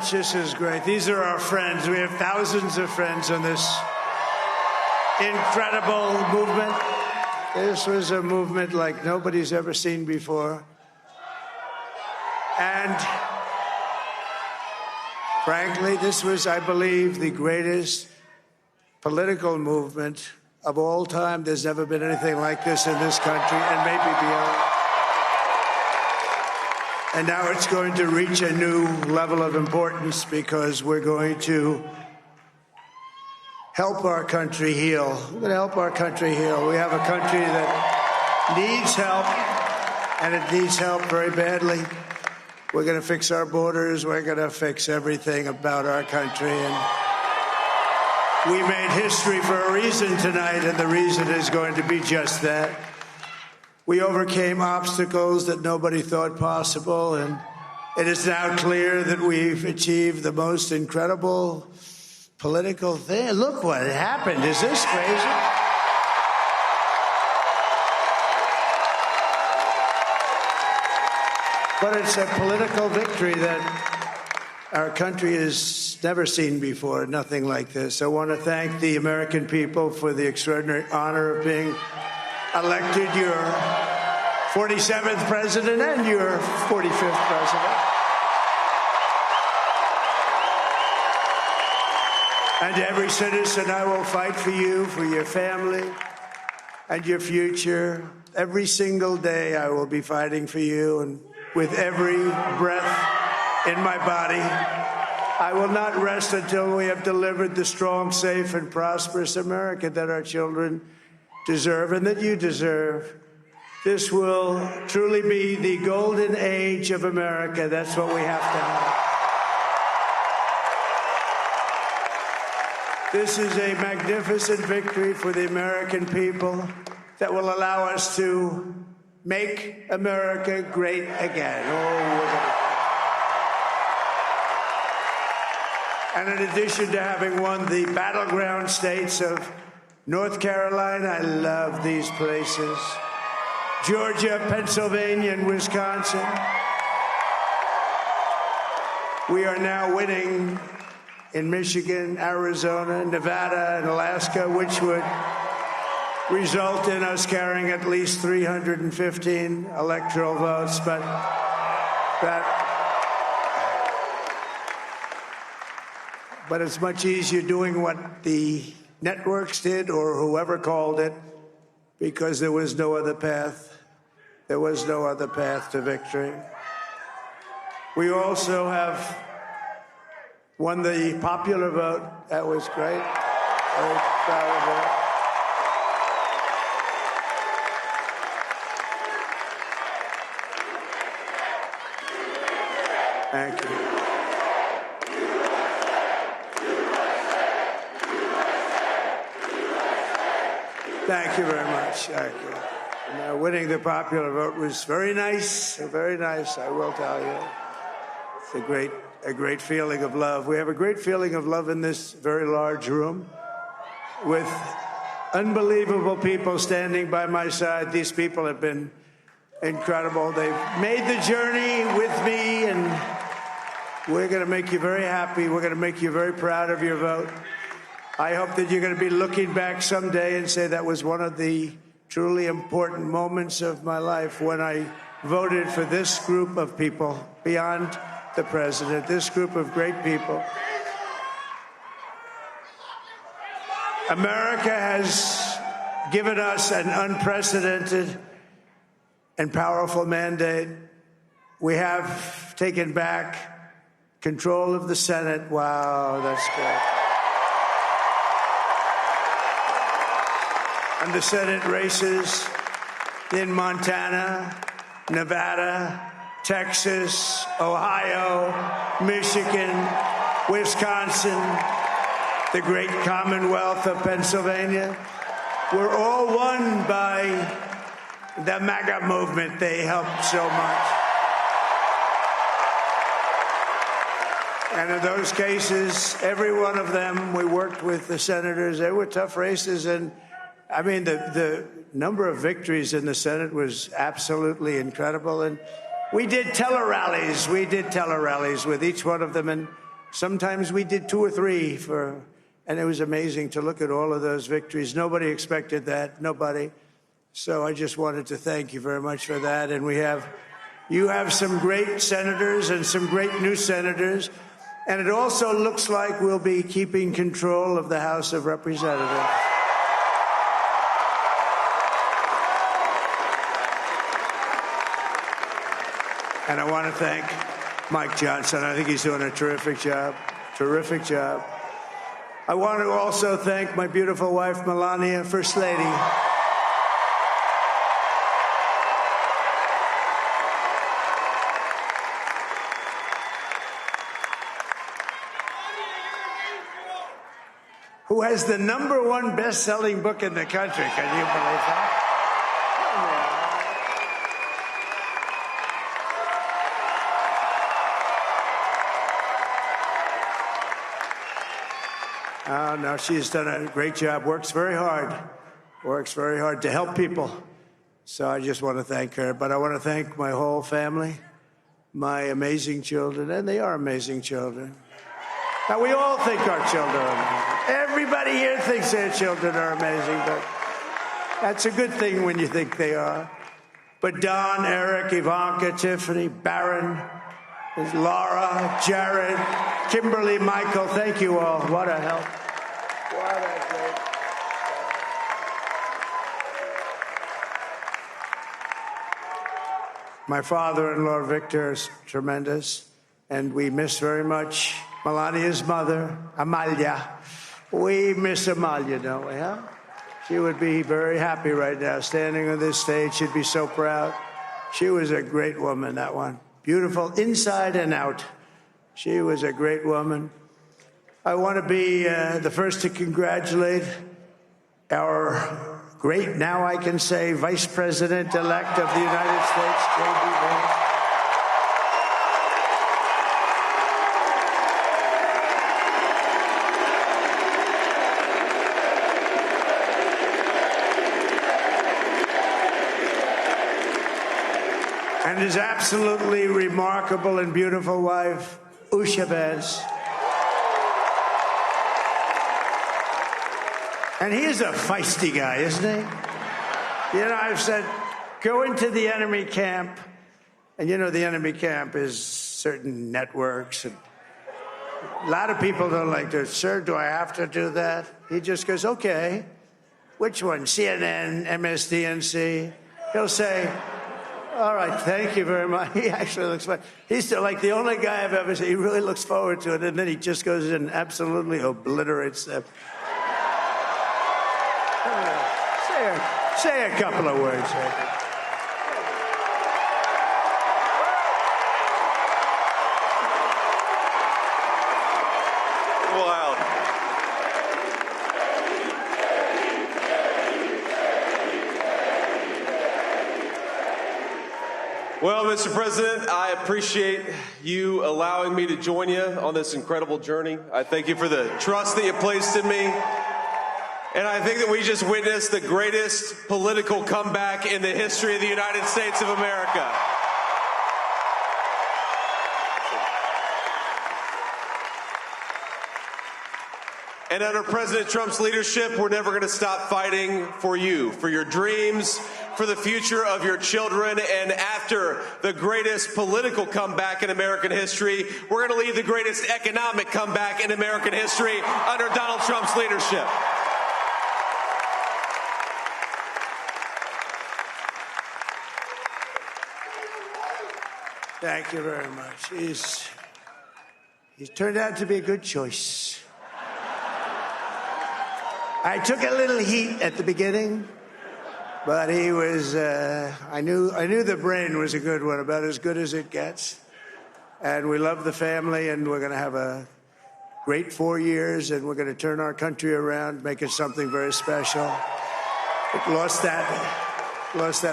much. This is great. These are our friends. We have thousands of friends on this incredible movement. This was a movement like nobody's ever seen before. And frankly, this was, I believe, the greatest political movement of all time. There's never been anything like this in this country and maybe beyond. And now it's going to reach a new level of importance because we're going to help our country heal. We're going to help our country heal. We have a country that needs help, and it needs help very badly. We're going to fix our borders. We're going to fix everything about our country. And we made history for a reason tonight, and the reason is going to be just that. We overcame obstacles that nobody thought possible, and it is now clear that we've achieved the most incredible political thing. Look what happened. Is this crazy? But it's a political victory that our country has never seen before, nothing like this. I want to thank the American people for the extraordinary honor of being elected your 47th president and your 45th president. And every citizen, I will fight for you, for your family, and your future. Every single day, I will be fighting for you, and with every breath in my body, I will not rest until we have delivered the strong, safe, and prosperous America that our children deserve and that you deserve. This will truly be the golden age of America. That's what we have to have. This is a magnificent victory for the American people that will allow us to make America great again. And in addition to having won the battleground states of North Carolina, I love these places, Georgia, Pennsylvania, and Wisconsin, we are now winning in Michigan, Arizona, Nevada, and Alaska, which would result in us carrying at least 315 electoral votes. But it's much easier doing what the networks did or whoever called it, because there was no other path. There was no other path to victory. We also have won the popular vote. That was great. Very proud of it. Thank you. Thank you very much. Thank you. And, winning the popular vote was very nice, I will tell you. It's a great feeling of love. We have a great feeling of love in this very large room with unbelievable people standing by my side. These people have been incredible. They've made the journey with me, and we're going to make you very happy. We're going to make you very proud of your vote. I hope that you're going to be looking back someday and say that was one of the truly important moments of my life when I voted for this group of people beyond the president, this group of great people. America has given us an unprecedented and powerful mandate. We have taken back control of the Senate. Wow, that's good. And the Senate races in Montana, Nevada, Texas, Ohio, Michigan, Wisconsin, the great Commonwealth of Pennsylvania, were all won by the MAGA movement. They helped so much. And in those cases, every one of them, we worked with the senators. They were tough races, and I mean, the number of victories in the Senate was absolutely incredible. And we did tele-rallies. We did tele-rallies with each one of them. And Sometimes we did 2 or 3 and it was amazing to look at all of those victories. Nobody expected that, nobody. So I just wanted to thank you very much for that. And you have some great senators and some great new senators. And it also looks like we'll be keeping control of the House of Representatives. And I want to thank Mike Johnson. I think he's doing a terrific job. Terrific job. I want to also thank my beautiful wife, Melania, First Lady. Who has the #1 best-selling book in the country. Can you believe that? Oh, no, she's done a great job, works very hard to help people. So I just want to thank her. But I want to thank my whole family, my amazing children, and they are amazing children. Now, we all think our children are amazing. Everybody here thinks their children are amazing, but that's a good thing when you think they are. But Don, Eric, Ivanka, Tiffany, Barron, Laura, Jared, Kimberly, Michael, thank you all. What a help. What a great. My father-in-law, Victor, is tremendous, and we miss very much Melania's mother, Amalia. We miss Amalia, don't we, huh? She would be very happy right now, standing on this stage. She'd be so proud. She was a great woman, that one. Beautiful inside and out. She was a great woman. I want to be the first to congratulate our great, now I can say, Vice President-elect of the United States, JD Vance. And his absolutely remarkable and beautiful wife, Usha Vance. And he is a feisty guy, isn't he? You know, I've said, go into the enemy camp. And you know, the enemy camp is certain networks. And a lot of people don't like to, sir, do I have to do that? He just goes, okay. Which one? CNN, MSDNC? He'll say, all right, thank you very much. He actually looks fun. He's still like the only guy I've ever seen. He really looks forward to it, and then he just goes in and absolutely obliterates them. Say a couple of words. Wow. Well, Mr. President, I appreciate you allowing me to join you on this incredible journey. I thank you for the trust that you placed in me. And I think that we just witnessed the greatest political comeback in the history of the United States of America. And under President Trump's leadership, we're never going to stop fighting for you, for your dreams, for the future of your children. And after the greatest political comeback in American history, we're going to lead the greatest economic comeback in American history under Donald Trump's leadership. Thank you very much. He's turned out to be a good choice. I took a little heat at the beginning, but he was, I knew the brain was a good one, about as good as it gets. And we love the family, and we're going to have a great 4 years, and we're going to turn our country around, make it something very special. It lost that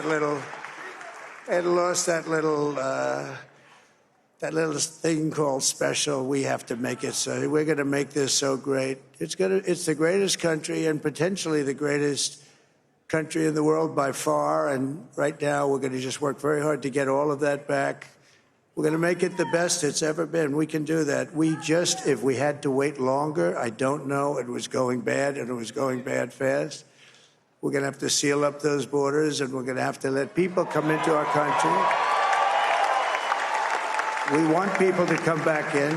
little thing called special. We have to make it so. We're going to make this so great. It's the greatest country and potentially the greatest country in the world by far. And right now we're going to just work very hard to get all of that back. We're going to make it the best it's ever been. We can do that. If we had to wait longer, I don't know. It was going bad, and it was going bad fast. We're going to have to seal up those borders, and we're going to have to let people come into our country. We want people to come back in,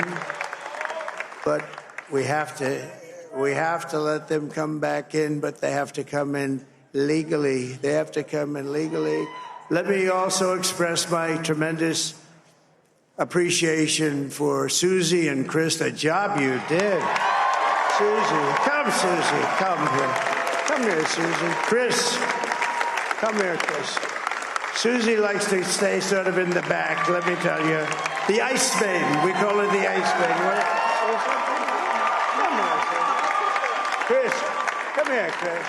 but we have to let them come back in, but they have to come in legally. They have to come in legally. Let me also express my tremendous appreciation for Susie and Chris, the job you did. Susie, come here. Come here, Susie. Chris, come here, Chris. Susie likes to stay sort of in the back, let me tell you. The ice maiden, we call her the ice maiden. Come here, Chris. Come here, Chris.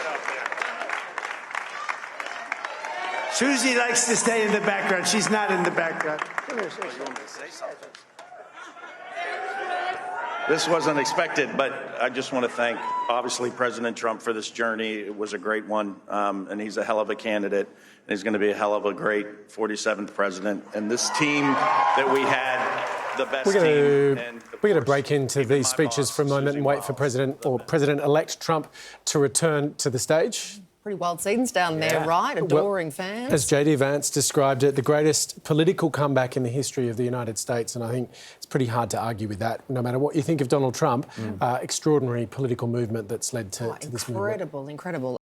Susie likes to stay in the background. She's not in the background. Come here, Susie. This wasn't expected, but I just want to thank, obviously, President Trump for this journey. It was a great one, and he's a hell of a candidate, and he's going to be a hell of a great 47th president. And this team that we had, the best team. We're going to break into these speeches for a moment and wait for President-elect Trump to return to the stage. Pretty wild scenes down there, right? Adoring fans. As JD Vance described it, the greatest political comeback in the history of the United States, and I think it's pretty hard to argue with that. No matter what you think of Donald Trump, extraordinary political movement that's led to this movement. Incredible.